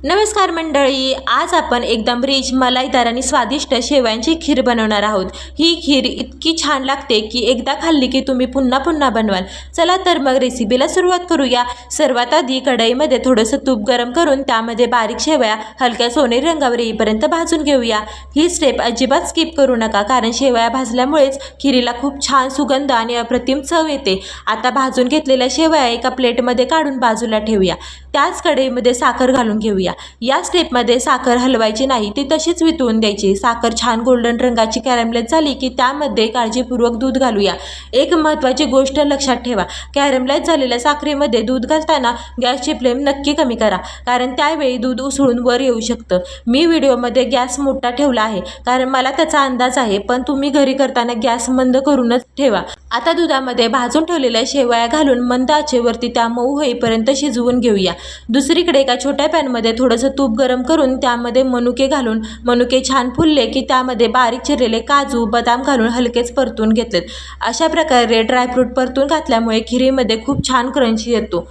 नमस्कार मंडळी, आज आपण एकदम रिच मलाईदार आणि स्वादिष्ट शेवयांची खीर बनवणार आहोत। ही खीर इतकी छान लागते की एकदा खाल्ली की तुम्ही पुन्हा पुन्हा बनवाल। चला तर मग रेसिपीला सुरुवात करूया। सर्वात आधी कढईमध्ये थोडंसं तूप गरम करून त्यामध्ये बारीक शेवया हलक्या सोनेरी रंगावर येईपर्यंत भाजून घेऊया। ही स्टेप अजिबात स्किप करू नका, कारण शेवया भाजल्यामुळेच खीरीला खूप छान सुगंध आणि अप्रतिम चव येते। आता भाजून घेतलेल्या शेवया एका प्लेटमध्ये काढून बाजूला ठेवूया। त्याच कढईमध्ये साखर घालून घेऊया। या स्टेपमध्ये साखर हलवायची नाही, ती तशीच वितळून द्यायची। साखर छान गोल्डन रंगाची कॅरमलाइज झाली की त्यामध्ये काळजीपूर्वक दूध घालूया। एक महत्त्वाची गोष्ट लक्षात ठेवा, कॅरमलाइज झालेल्या साखरेमध्ये दूध घालताना गॅसची फ्लेम नक्की कमी करा, कारण त्यावेळी दूध उसळून वर येऊ शकतं। मी व्हिडिओमध्ये गॅस मोठा ठेवला आहे कारण मला त्याचा अंदाज आहे, पण तुम्ही घरी करताना गॅस मंद करूनच ठेवा। आता दुधामध्ये भाजून ठेवलेल्या शेवया घालून मंद आचेवरती त्या मऊ होईपर्यंत शिजवून घेऊया। दुसरीकडे एका छोट्या पॅनमध्ये थोडंसं तूप गरम करून त्यामध्ये मनुके घालून मनुके छान फुलले की त्यामध्ये बारीक चिरलेले काजू बदाम घालून हलकेच परतून घेतलेत। अशा प्रकारे ड्रायफ्रूट परतून घातल्यामुळे खिरीमध्ये खूप छान क्रंची येतो।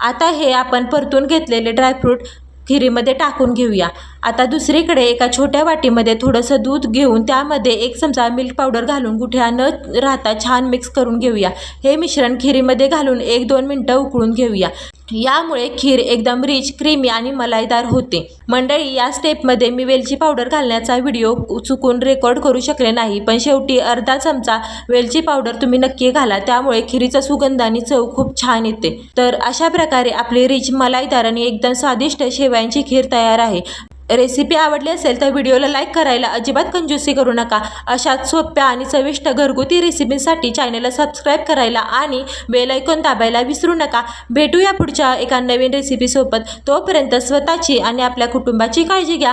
आता हे आपण परतून घेतलेले ड्रायफ्रूट खिरीमध्ये टाकून घेऊया। आता दुसरीकडे एका छोट्या वाटीमध्ये थोडंसं दूध घेऊन त्यामध्ये 1 चमचा मिल्क पावडर घालून गुठळ्या न राहता छान मिक्स करून घेऊया। हे मिश्रण खिरीमध्ये घालून 1-2 मिनिटं उकळून घेऊया। यामुळे खीर एकदम रिच, क्रीमी आणि मलाईदार होते। मंडळी, या स्टेपमध्ये मी वेलची पावडर घालण्याचा व्हिडिओ चुकून रेकॉर्ड करू शकले नाही, पण शेवटी अर्धा चमचा वेलची पावडर तुम्ही नक्की घाला, त्यामुळे खिरीचा सुगंध आणि चव खूप छान येते। तर अशा प्रकारे आपली रिच मलाईदार आणि एकदम स्वादिष्ट शेवयांची खीर तयार आहे। रेसिपी आवडली असेल तर व्हिडिओला लाईक करायला अजिबात कंजूसी करू नका। अशाच सोप्या आणि चविष्ट घरगुती रेसिपीसाठी चॅनलला सबस्क्राईब करायला आणि बेल आयकॉन दाबायला विसरू नका। भेटूया पुढच्या एका नवीन रेसिपीसोबत। तोपर्यंत स्वतःची आणि आपल्या कुटुंबाची काळजी घ्या।